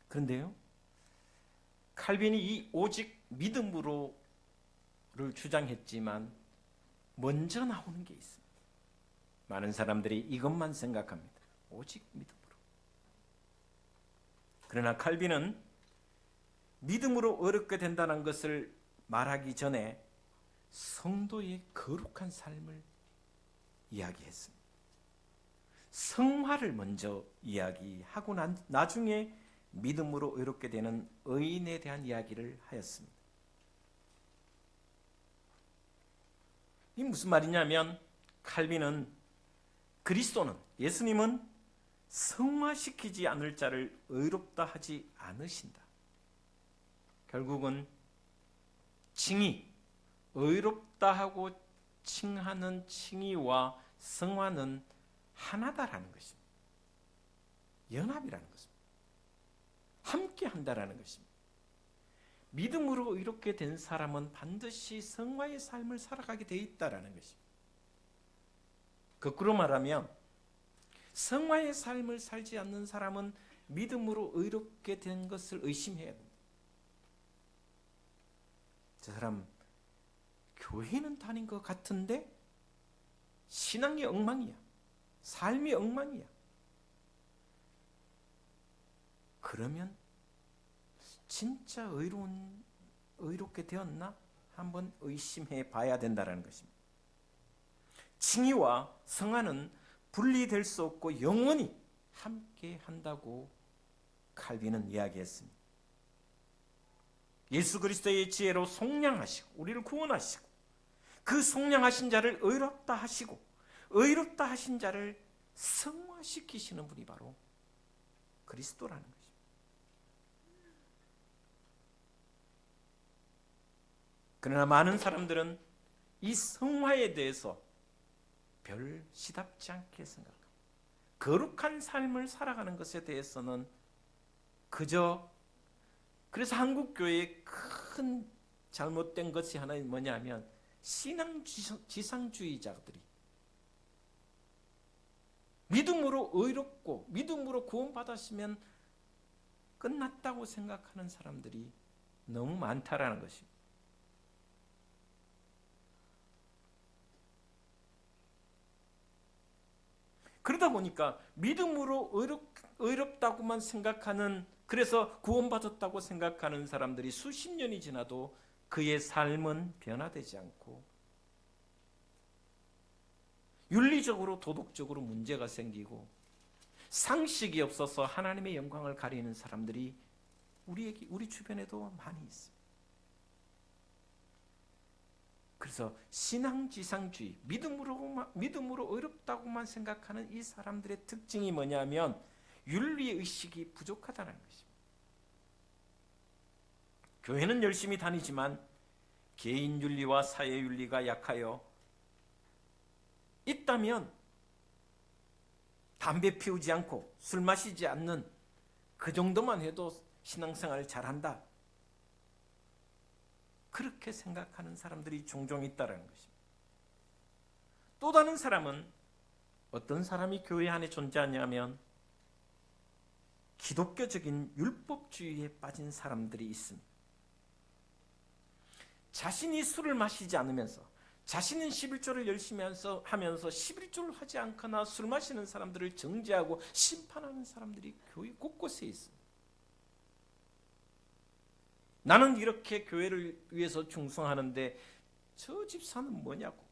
그런데요, 칼빈이 이 오직 믿음으로를 주장했지만 먼저 나오는 게 있습니다. 많은 사람들이 이것만 생각합니다. 오직 믿음으로. 그러나 칼빈은 믿음으로 의롭게 된다는 것을 말하기 전에 성도의 거룩한 삶을 이야기했습니다. 성화를 먼저 이야기하고 나중에 믿음으로 의롭게 되는 의인에 대한 이야기를 하였습니다. 이 무슨 말이냐면 칼빈은 그리스도는, 예수님은 성화시키지 않을 자를 의롭다 하지 않으신다. 결국은 칭의, 의롭다 하고 칭하는 칭의와 성화는 하나다라는 것입니다. 연합이라는 것입니다. 함께 한다라는 것입니다. 믿음으로 이렇게 된 사람은 반드시 성화의 삶을 살아가게 돼 있다라는 것입니다. 거꾸로 말하면 성화의 삶을 살지 않는 사람은 믿음으로 의롭게 된 것을 의심해야 됩니다. 저 사람 교회는 다닌 것 같은데 신앙이 엉망이야. 삶이 엉망이야. 그러면 진짜 의롭게 되었나? 한번 의심해 봐야 된다는 것입니다. 칭의와 성화는 분리될 수 없고 영원히 함께 한다고 칼빈은 이야기했습니다. 예수 그리스도의 지혜로 속량하시고 우리를 구원하시고 그 속량하신 자를 의롭다 하시고 의롭다 하신 자를 성화시키시는 분이 바로 그리스도라는 것입니다. 그러나 많은 사람들은 이 성화에 대해서 별 시답지 않게 생각합니다. 거룩한 삶을 살아가는 것에 대해서는 그저, 그래서 한국교회의 큰 잘못된 것이 하나 뭐냐면 신앙지상주의자들이 믿음으로 의롭고 믿음으로 구원받았으면 끝났다고 생각하는 사람들이 너무 많다라는 것입니다. 그러다 보니까 믿음으로 의롭다고만 생각하는, 그래서 구원받았다고 생각하는 사람들이 수십 년이 지나도 그의 삶은 변화되지 않고 윤리적으로 도덕적으로 문제가 생기고 상식이 없어서 하나님의 영광을 가리는 사람들이 우리 주변에도 많이 있습니다. 그래서 신앙지상주의, 믿음으로 의롭다고만 생각하는 이 사람들의 특징이 뭐냐면 윤리의식이 부족하다는 것입니다. 교회는 열심히 다니지만 개인윤리와 사회윤리가 약하여 있다면 담배 피우지 않고 술 마시지 않는 그 정도만 해도 신앙생활을 잘한다, 그렇게 생각하는 사람들이 종종 있다는 것입니다. 또 다른 사람은, 어떤 사람이 교회 안에 존재하냐면 기독교적인 율법주의에 빠진 사람들이 있습니다. 자신이 술을 마시지 않으면서 자신은 11조를 열심히 하면서 11조를 하지 않거나 술 마시는 사람들을 정죄하고 심판하는 사람들이 교회 곳곳에 있습니다. 나는 이렇게 교회를 위해서 충성하는데 저 집사는 뭐냐고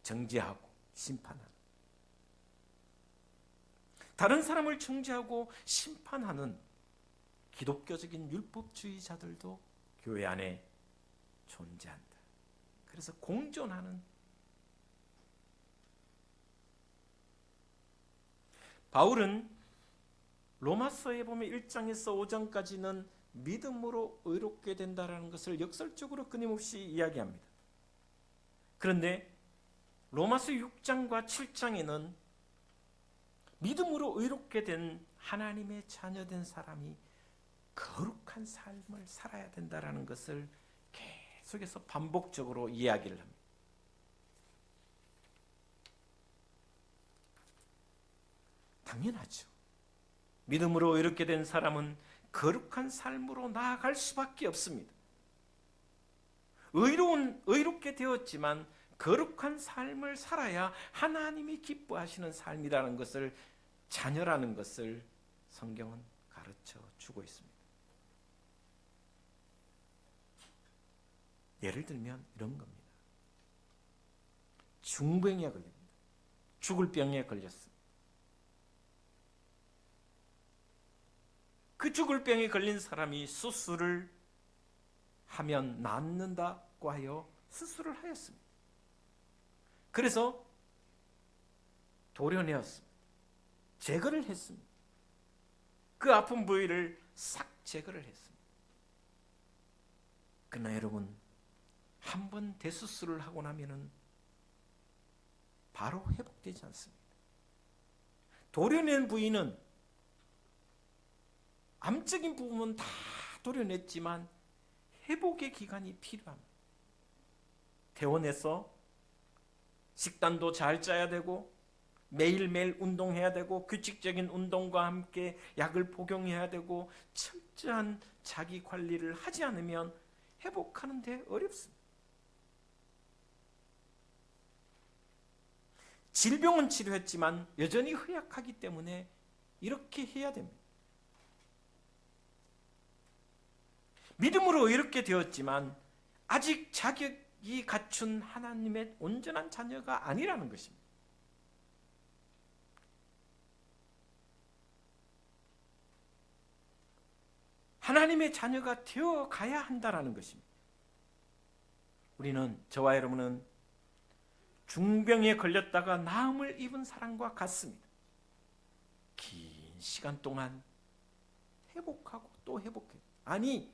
정죄하고 심판하는, 다른 사람을 정죄하고 심판하는 기독교적인 율법주의자들도 교회 안에 존재한다. 그래서 공존하는, 바울은 로마서에 보면 1장에서 5장까지는 믿음으로 의롭게 된다는 것을 역설적으로 끊임없이 이야기합니다. 그런데 로마서 6장과 7장에는 믿음으로 의롭게 된 하나님의 자녀된 사람이 거룩한 삶을 살아야 된다는 것을 계속해서 반복적으로 이야기를 합니다. 당연하죠. 믿음으로 의롭게 된 사람은 거룩한 삶으로 나아갈 수밖에 없습니다. 의롭게 되었지만 거룩한 삶을 살아야 하나님이 기뻐하시는 삶이라는 것을, 자녀라는 것을 성경은 가르쳐 주고 있습니다. 예를 들면 이런 겁니다. 중병에 걸립니다. 죽을 병에 걸렸습니다. 그 죽을 병에 걸린 사람이 수술을 하면 낫는다고 하여 수술을 하였습니다. 그래서 도려내었습니다. 제거를 했습니다. 그 아픈 부위를 싹 제거를 했습니다. 그러나 여러분, 한 번 대수술을 하고 나면은 바로 회복되지 않습니다. 도려낸 부위는, 암적인 부분은 다 도려냈지만 회복의 기간이 필요합니다. 퇴원해서 식단도 잘 짜야 되고, 매일매일 운동해야 되고, 규칙적인 운동과 함께 약을 복용해야 되고, 철저한 자기 관리를 하지 않으면 회복하는 데 어렵습니다. 질병은 치료했지만 여전히 허약하기 때문에 이렇게 해야 됩니다. 믿음으로 의롭게 되었지만 아직 자격이 갖춘 하나님의 온전한 자녀가 아니라는 것입니다. 하나님의 자녀가 되어 가야 한다는 것입니다. 우리는, 저와 여러분은 중병에 걸렸다가 나음을 입은 사람과 같습니다. 긴 시간 동안 회복하고 또 회복해요. 아니,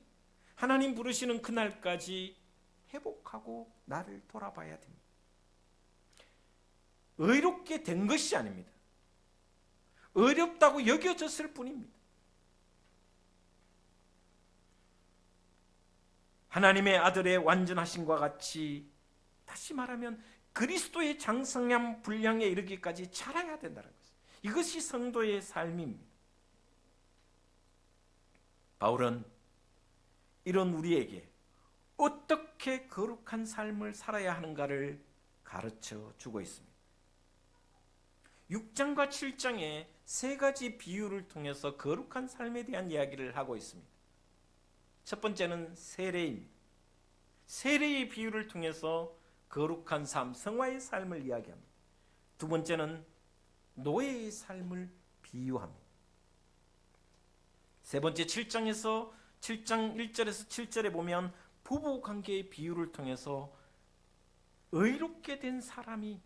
하나님 부르시는 그날까지 회복하고 나를 돌아봐야 됩니다. 의롭게 된 것이 아닙니다. 의롭다고 여겨졌을 뿐입니다. 하나님의 아들의 완전하심과 같이, 다시 말하면 그리스도의 장성함 분량에 이르기까지 자라야 된다는 것입니다. 이것이 성도의 삶입니다. 바울은 이런 우리에게 어떻게 거룩한 삶을 살아야 하는가를 가르쳐 주고 있습니다. 6장과 7장에 세 가지 비유를 통해서 거룩한 삶에 대한 이야기를 하고 있습니다. 첫 번째는 세례입니다. 세례의 비유를 통해서 거룩한 삶, 성화의 삶을 이야기합니다. 두 번째는 노예의 삶을 비유합니다. 세 번째 7장 1절에서 7절에 보면 부부관계의 비유를 통해서 의롭게 된 사람이,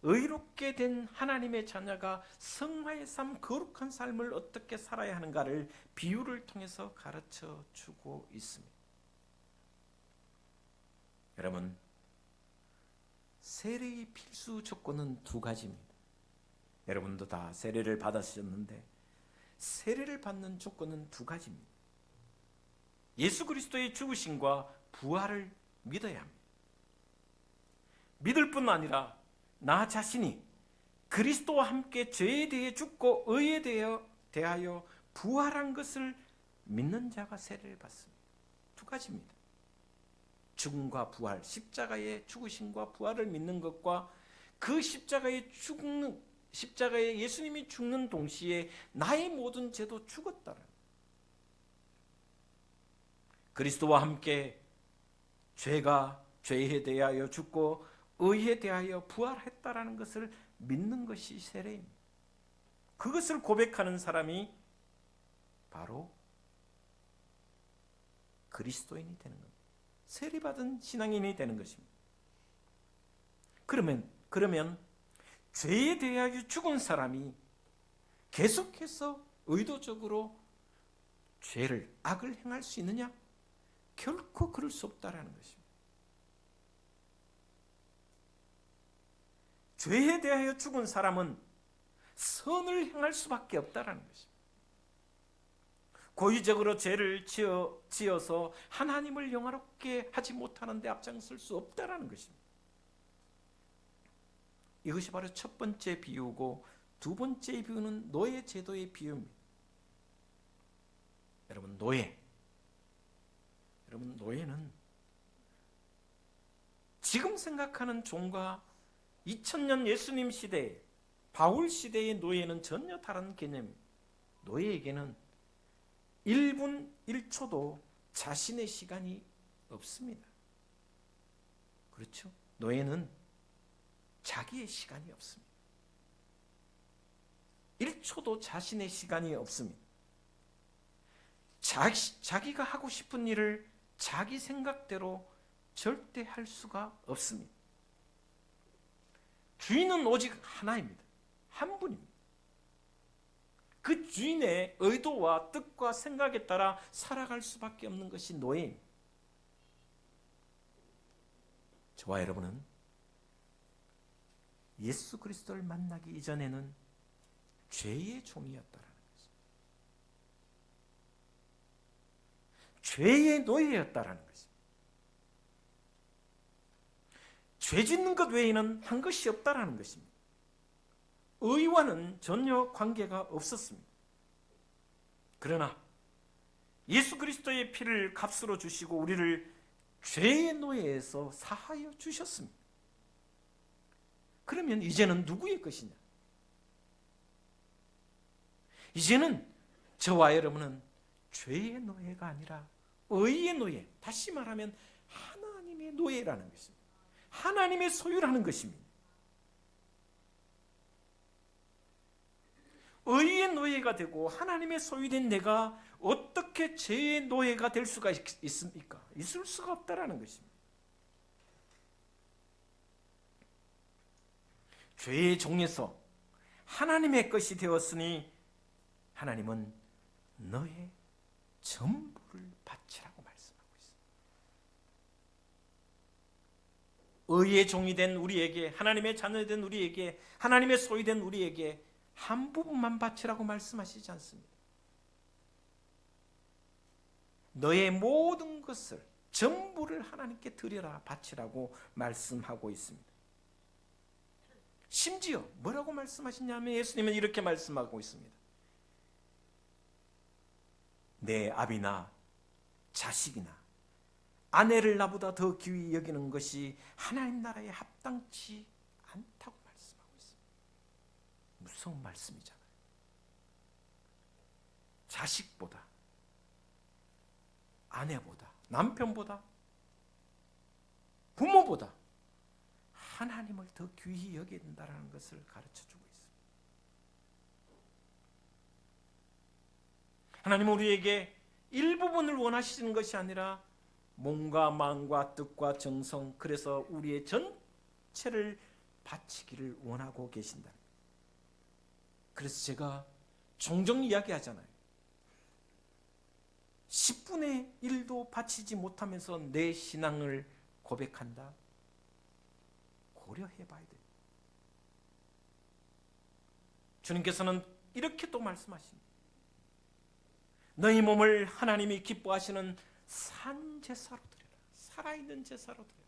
의롭게 된 하나님의 자녀가 성화의 삶, 거룩한 삶을 어떻게 살아야 하는가를 비유를 통해서 가르쳐 주고 있습니다. 여러분, 세례의 필수 조건은 두 가지입니다. 여러분도 다 세례를 받으셨는데 세례를 받는 조건은 두 가지입니다. 예수 그리스도의 죽으심과 부활을 믿어야 합니다. 믿을 뿐 아니라 나 자신이 그리스도와 함께 죄에 대해 죽고 의에 대하여 부활한 것을 믿는 자가 세례를 받습니다. 두 가지입니다. 죽음과 부활, 십자가의 죽으심과 부활을 믿는 것과 그 십자가에 예수님이 죽는 동시에 나의 모든 죄도 죽었다는, 그리스도와 함께 죄에 대하여 죽고 의에 대하여 부활했다라는 것을 믿는 것이 세례입니다. 그것을 고백하는 사람이 바로 그리스도인이 되는 겁니다. 세례받은 신앙인이 되는 것입니다. 그러면 죄에 대하여 죽은 사람이 계속해서 의도적으로 악을 행할 수 있느냐? 결코 그럴 수 없다라는 것입니다. 죄에 대하여 죽은 사람은 선을 행할 수밖에 없다라는 것입니다. 고의적으로 죄를 지어서 하나님을 영화롭게 하지 못하는 데 앞장설 수 없다라는 것입니다. 이것이 바로 첫 번째 비유고, 두 번째 비유는 노예 제도의 비유입니다. 여러분, 노예. 여러분, 노예는 지금 생각하는 종과 2000년 예수님 시대, 바울 시대의 노예는 전혀 다른 개념입니다. 노예에게는 1분 1초도 자신의 시간이 없습니다. 그렇죠? 노예는 자기의 시간이 없습니다. 1초도 자신의 시간이 없습니다. 자기가 하고 싶은 일을 자기 생각대로 절대 할 수가 없습니다. 주인은 오직 하나입니다. 한 분입니다. 그 주인의 의도와 뜻과 생각에 따라 살아갈 수밖에 없는 것이 노예입니다. 저와 여러분은 예수 그리스도를 만나기 이전에는 죄의 종이었다라는 것입니다. 죄의 노예였다라는 것입니다. 죄 짓는 것 외에는 한 것이 없다라는 것입니다. 의와는 전혀 관계가 없었습니다. 그러나 예수 그리스도의 피를 값으로 주시고 우리를 죄의 노예에서 사하여 주셨습니다. 그러면 이제는 누구의 것이냐? 이제는 저와 여러분은 죄의 노예가 아니라 의의 노예, 다시 말하면 하나님의 노예라는 것입니다. 하나님의 소유라는 것입니다. 의의 노예가 되고 하나님의 소유된 내가 어떻게 죄의 노예가 될 수가 있습니까? 있을 수가 없다라는 것입니다. 죄의 종에서 하나님의 것이 되었으니 하나님은 너의 전부를 바치라고 말씀하고 있습니다. 의의 종이 된 우리에게, 하나님의 자녀 된 우리에게, 하나님의 소유된 우리에게 한 부분만 바치라고 말씀하시지 않습니다. 너의 모든 것을, 전부를 하나님께 드려라, 바치라고 말씀하고 있습니다. 심지어 뭐라고 말씀하시냐면 예수님은 이렇게 말씀하고 있습니다. 내 아비나 자식이나 아내를 나보다 더 귀히 여기는 것이 하나님 나라에 합당치 않다고 말씀하고 있습니다. 무서운 말씀이잖아요. 자식보다, 아내보다, 남편보다, 부모보다 하나님을 더 귀히 여겨야 된다는 것을 가르쳐주고 있습니다. 하나님은 우리에게 일부분을 원하시는 것이 아니라 몸과 마음과 뜻과 정성, 그래서 우리의 전체를 바치기를 원하고 계신다. 그래서 제가 종종 이야기하잖아요. 10분의 1도 바치지 못하면서 내 신앙을 고백한다. 고려해 봐야 돼요. 주님께서는 이렇게 또 말씀하십니다. 너희 몸을 하나님이 기뻐하시는 산 제사로 드려라. 살아있는 제사로 드려라.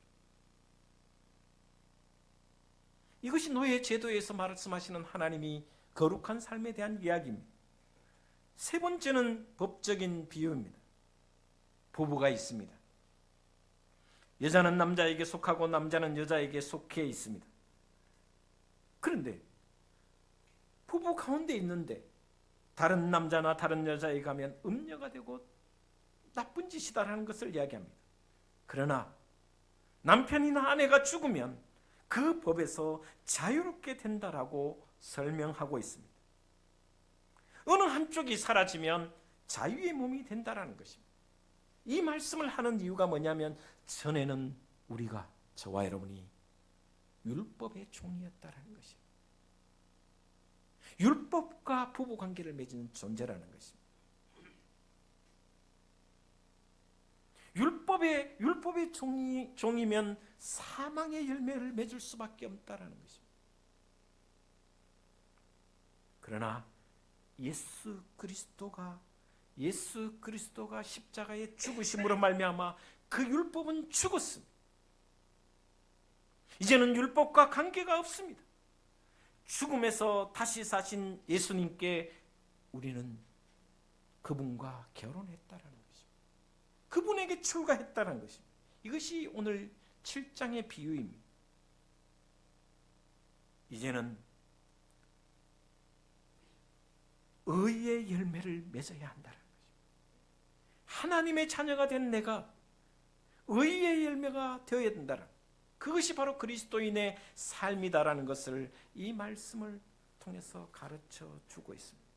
이것이 노예 제도에서 말씀하시는 하나님이 거룩한 삶에 대한 이야기입니다. 세 번째는 법적인 비유입니다. 부부가 있습니다. 여자는 남자에게 속하고 남자는 여자에게 속해 있습니다. 그런데 부부 가운데 있는데 다른 남자나 다른 여자에 가면 음녀가 되고 나쁜 짓이다라는 것을 이야기합니다. 그러나 남편이나 아내가 죽으면 그 법에서 자유롭게 된다라고 설명하고 있습니다. 어느 한쪽이 사라지면 자유의 몸이 된다라는 것입니다. 이 말씀을 하는 이유가 뭐냐면 전에는 우리가, 저와 여러분이 율법의 종이었다라는 것입니다. 율법과 부부관계를 맺는 존재라는 것입니다. 율법의 종이면 사망의 열매를 맺을 수밖에 없다라는 것입니다. 그러나 예수 그리스도가 십자가의 죽으심으로 말미암아 그 율법은 죽었습니다. 이제는 율법과 관계가 없습니다. 죽음에서 다시 사신 예수님께 우리는 그분과 결혼했다라는 것입니다. 그분에게 출가했다는 것입니다. 이것이 오늘 7장의 비유입니다. 이제는 의의 열매를 맺어야 한다는 것입니다. 하나님의 자녀가 된 내가 의의 열매가 되어야 된다는, 그것이 바로 그리스도인의 삶이다라는 것을 이 말씀을 통해서 가르쳐 주고 있습니다.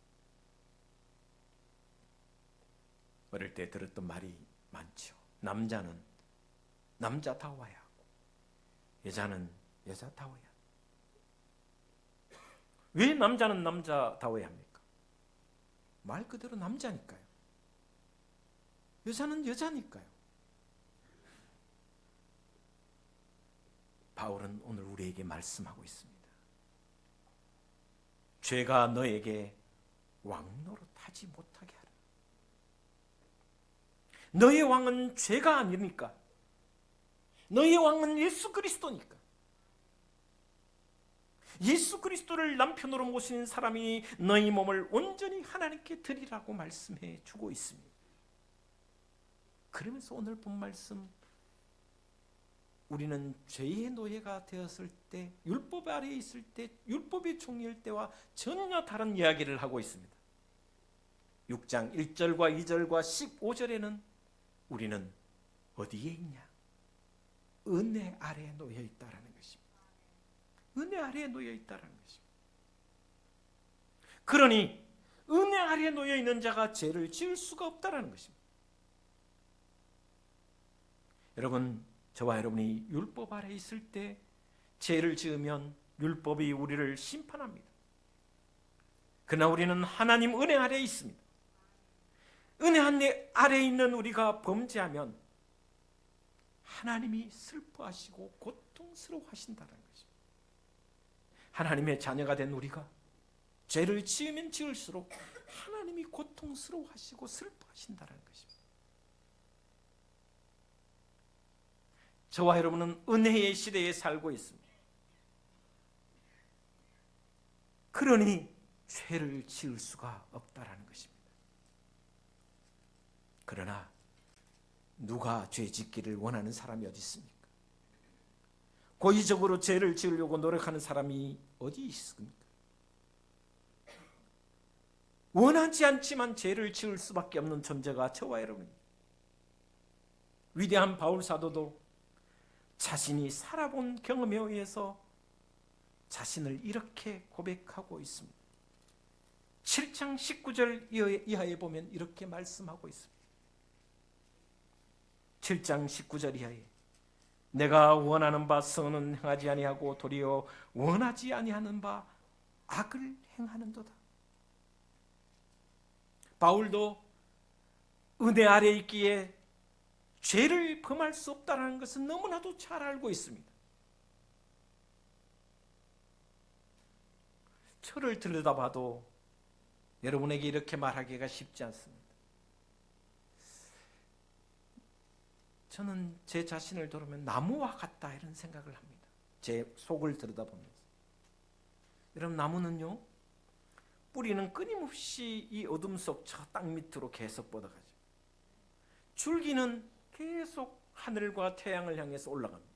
어릴 때 들었던 말이 많죠. 남자는 남자다워야 하고 여자는 여자다워야 합니다. 왜 남자는 남자다워야 합니까? 말 그대로 남자니까요. 여자는 여자니까요. 바울은 오늘 우리에게 말씀하고 있습니다. 죄가 너에게 왕노릇하지 못하게 하라. 너의 왕은 죄가 아니니까. 너의 왕은 예수 그리스도니까. 예수 그리스도를 남편으로 모신 사람이 너희 몸을 온전히 하나님께 드리라고 말씀해 주고 있습니다. 그러면서 오늘 본 말씀, 우리는 죄의 노예가 되었을 때, 율법 아래에 있을 때, 율법의 종일 때와 전혀 다른 이야기를 하고 있습니다. 6장 1절과 2절과 15절에는 우리는 어디에 있냐? 은혜 아래에 놓여 있다라는 것입니다. 은혜 아래에 놓여 있다라는 것입니다. 그러니 은혜 아래에 놓여 있는 자가 죄를 지을 수가 없다라는 것입니다. 여러분, 저와 여러분이 율법 아래에 있을 때 죄를 지으면 율법이 우리를 심판합니다. 그러나 우리는 하나님 은혜 아래에 있습니다. 은혜 아래에 있는 우리가 범죄하면 하나님이 슬퍼하시고 고통스러워하신다는 것입니다. 하나님의 자녀가 된 우리가 죄를 지으면 지을수록 하나님이 고통스러워하시고 슬퍼하신다는 것입니다. 저와 여러분은 은혜의 시대에 살고 있습니다. 그러니 죄를 지을 수가 없다라는 것입니다. 그러나 누가 죄 짓기를 원하는 사람이 어디 있습니까? 고의적으로 죄를 지으려고 노력하는 사람이 어디 있습니까? 원하지 않지만 죄를 지을 수밖에 없는 존재가 저와 여러분입니다. 위대한 바울 사도도 자신이 살아본 경험에 의해서 자신을 이렇게 고백하고 있습니다. 7장 19절 이하에 보면 이렇게 말씀하고 있습니다. 7장 19절 이하에 내가 원하는 바 선은 행하지 아니하고 도리어 원하지 아니하는 바 악을 행하는도다. 바울도 은혜 아래 있기에 죄를 범할 수 없다는 것은 너무나도 잘 알고 있습니다. 저를 들여다봐도 여러분에게 이렇게 말하기가 쉽지 않습니다. 저는 제 자신을 돌아보면 나무와 같다 이런 생각을 합니다. 제 속을 들여다보면서. 여러분, 나무는요, 뿌리는 끊임없이 이 어둠 속 저 땅 밑으로 계속 뻗어가죠. 줄기는 계속 하늘과 태양을 향해서 올라갑니다.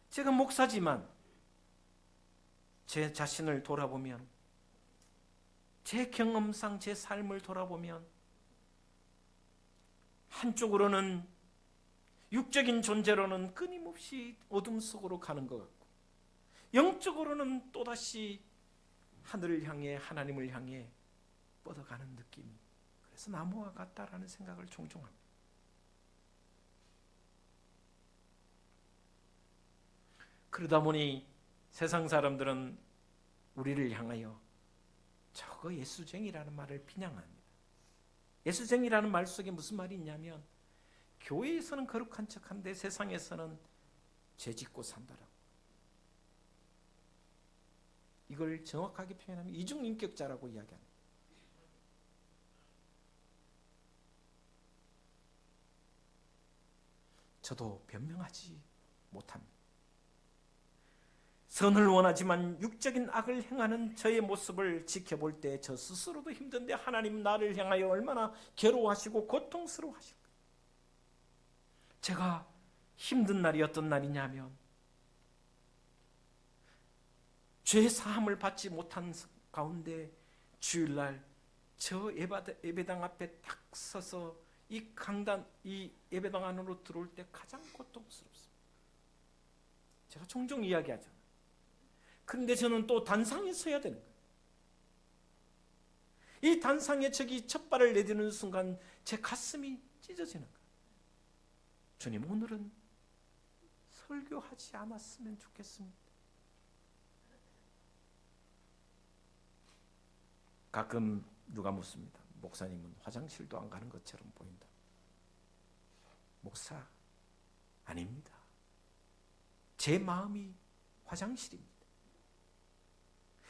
제가 목사지만 제 자신을 돌아보면, 제 경험상 제 삶을 돌아보면 한쪽으로는 육적인 존재로는 끊임없이 어둠 속으로 가는 것 같고, 영적으로는 또다시 하늘을 향해 하나님을 향해 뻗어가는 느낌이, 그래서 나무와 같다라는 생각을 종종 합니다. 그러다 보니 세상 사람들은 우리를 향하여 저거 예수쟁이라는 말을 비난합니다. 예수쟁이라는 말 속에 무슨 말이 있냐면, 교회에서는 거룩한 척한데 세상에서는 죄짓고 산다라고. 이걸 정확하게 표현하면 이중인격자라고 이야기합니다. 저도 변명하지 못합니다. 선을 원하지만 육적인 악을 행하는 저의 모습을 지켜볼 때 저 스스로도 힘든데 하나님 나를 향하여 얼마나 괴로워하시고 고통스러워하실까. 제가 힘든 날이 어떤 날이냐면 죄 사함을 받지 못한 가운데 주일날 저 예배당 앞에 딱 서서 이 강단, 이 예배당 안으로 들어올 때 가장 고통스럽습니다. 제가 종종 이야기하잖아요. 그런데 저는 또 단상에 서야 되는 거예요. 이 단상에 저기 첫 발을 내딛는 순간 제 가슴이 찢어지는 거예요. 주님, 오늘은 설교하지 않았으면 좋겠습니다. 가끔 누가 묻습니다. 목사님은 화장실도 안 가는 것처럼 보인다. 목사, 아닙니다. 제 마음이 화장실입니다.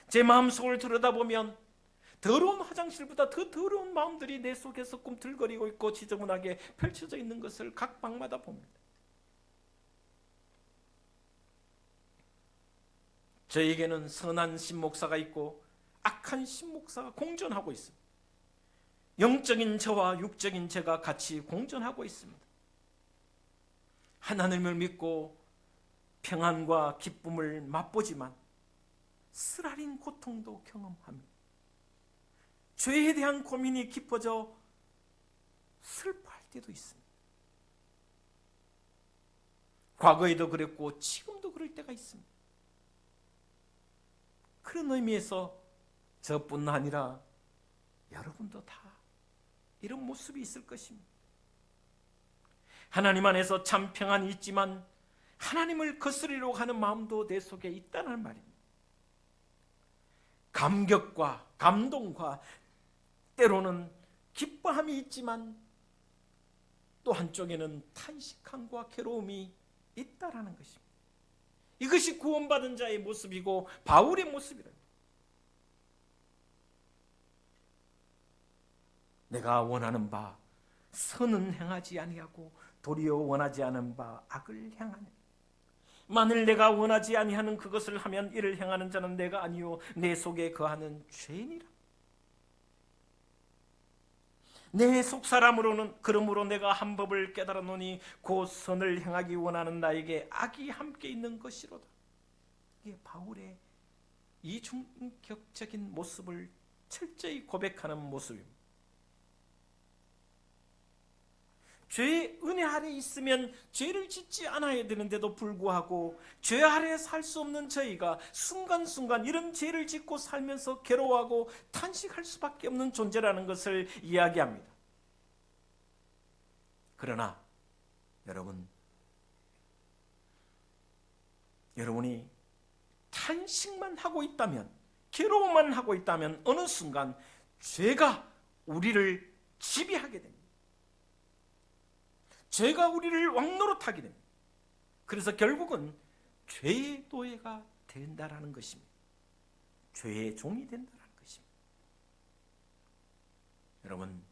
제 마음속을 들여다보면 더러운 화장실보다 더 더러운 마음들이 내 속에서 꿈틀거리고 있고 지저분하게 펼쳐져 있는 것을 각 방마다 봅니다. 저에게는 선한 신목사가 있고 악한 신목사가 공존하고 있습니다. 영적인 저와 육적인 제가 같이 공존하고 있습니다. 하나님을 믿고 평안과 기쁨을 맛보지만 쓰라린 고통도 경험합니다. 죄에 대한 고민이 깊어져 슬퍼할 때도 있습니다. 과거에도 그랬고 지금도 그럴 때가 있습니다. 그런 의미에서 저뿐 아니라 여러분도 다 이런 모습이 있을 것입니다. 하나님 안에서 참 평안이 있지만 하나님을 거스리려고 하는 마음도 내 속에 있다는 말입니다. 감격과 감동과 때로는 기뻐함이 있지만 또 한쪽에는 탄식함과 괴로움이 있다라는 것입니다. 이것이 구원받은 자의 모습이고 바울의 모습이라. 내가 원하는 바 선은 행하지 아니하고 도리어 원하지 않은 바 악을 행하네. 만일 내가 원하지 아니하는 그것을 하면 이를 행하는 자는 내가 아니요 내 속에 거하는 죄인이라. 내 속사람으로는 그러므로 내가 한 법을 깨달았노니 곧 선을 행하기 원하는 나에게 악이 함께 있는 것이로다. 이게 바울의 이중격적인 모습을 철저히 고백하는 모습입니다. 죄의 은혜 아래 있으면 죄를 짓지 않아야 되는데도 불구하고 죄 아래 살 수 없는 저희가 순간순간 이런 죄를 짓고 살면서 괴로워하고 탄식할 수밖에 없는 존재라는 것을 이야기합니다. 그러나 여러분이 탄식만 하고 있다면, 괴로움만 하고 있다면 어느 순간 죄가 우리를 지배하게 됩니다. 죄가 우리를 왕노릇하게 됩니다. 그래서 결국은 죄의 노예가 된다라는 것입니다. 죄의 종이 된다라는 것입니다. 여러분,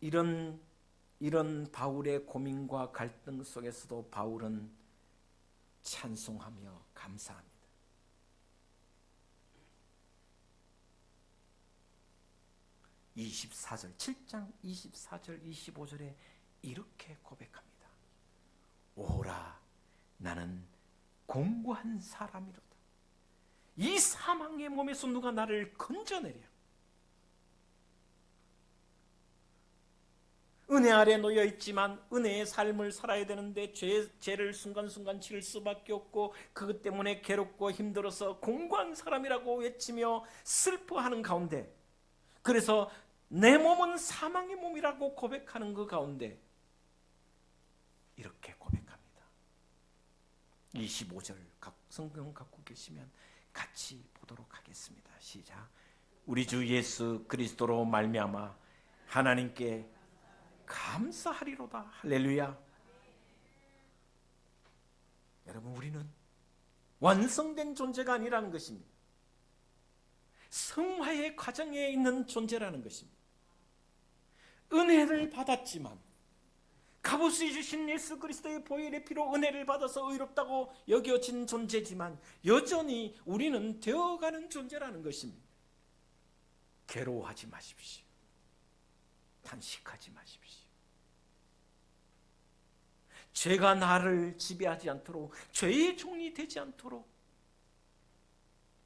이런 바울의 고민과 갈등 속에서도 바울은 찬송하며 감사합니다. 24절, 7장 24절, 25절에 이렇게 고백합니다. 오라, 나는 공고한 사람이로다. 이 사망의 몸에서 누가 나를 건져내랴. 은혜 아래 놓여 있지만 은혜의 삶을 살아야 되는데 죄를 순간순간 지을 수밖에 없고 그것 때문에 괴롭고 힘들어서 공고한 사람이라고 외치며 슬퍼하는 가운데, 그래서 내 몸은 사망의 몸이라고 고백하는 그 가운데 이렇게 고백합니다. 25절 성경 갖고 계시면 같이 보도록 하겠습니다. 시작. 우리 주 예수 그리스도로 말미암아 하나님께 감사하리로다. 할렐루야. 여러분, 우리는 완성된 존재가 아니라는 것입니다. 성화의 과정에 있는 존재라는 것입니다. 은혜를 받았지만 값없이 주신 예수 그리스도의 보혈의 피로 은혜를 받아서 의롭다고 여겨진 존재지만 여전히 우리는 되어가는 존재라는 것입니다. 괴로워하지 마십시오. 탄식하지 마십시오. 죄가 나를 지배하지 않도록, 죄의 종이 되지 않도록,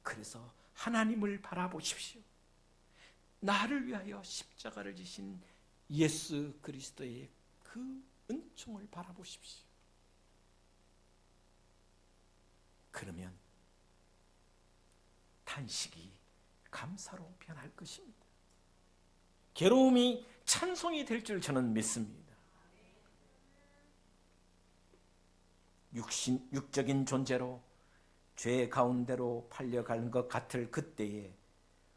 그래서 하나님을 바라보십시오. 나를 위하여 십자가를 지신 예수 그리스도의 그 은총을 바라보십시오. 그러면 탄식이 감사로 변할 것입니다. 괴로움이 찬송이 될 줄 저는 믿습니다. 육적인 존재로 죄 가운데로 팔려간 것 같을 그때에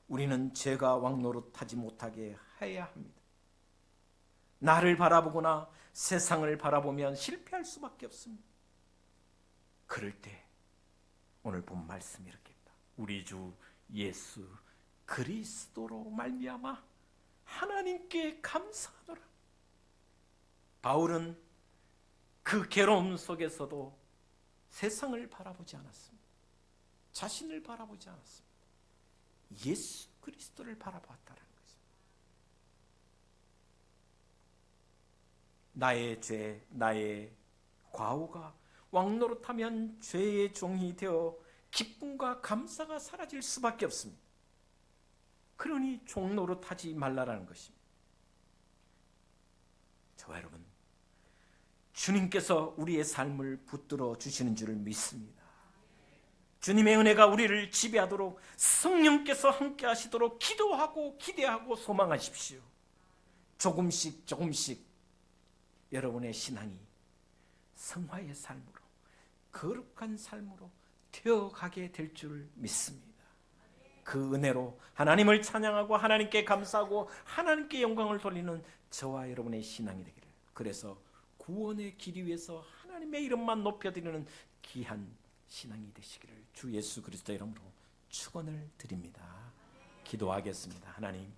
우리는 죄가 왕노릇하지 못하게 해야 합니다. 나를 바라보거나 세상을 바라보면 실패할 수밖에 없습니다. 그럴 때 오늘 본 말씀이 이렇겠다. 우리 주 예수 그리스도로 말미암아 하나님께 감사하노라. 바울은 그 괴로움 속에서도 세상을 바라보지 않았습니다. 자신을 바라보지 않았습니다. 예수 그리스도를 바라보았다는 것입니다. 나의 죄, 나의 과오가 왕노릇하면 죄의 종이 되어 기쁨과 감사가 사라질 수밖에 없습니다. 그러니 종노릇하지 말라라는 것입니다. 저와 여러분, 주님께서 우리의 삶을 붙들어 주시는 줄 믿습니다. 주님의 은혜가 우리를 지배하도록 성령께서 함께 하시도록 기도하고 기대하고 소망하십시오. 조금씩 조금씩 여러분의 신앙이 성화의 삶으로, 거룩한 삶으로 되어가게 될 줄 믿습니다. 그 은혜로 하나님을 찬양하고 하나님께 감사하고 하나님께 영광을 돌리는 저와 여러분의 신앙이 되기를, 그래서 구원의 길 위에서 하나님의 이름만 높여드리는 귀한 신앙이 되시기를 주 예수 그리스도 이름으로 축원을 드립니다. 기도하겠습니다. 하나님,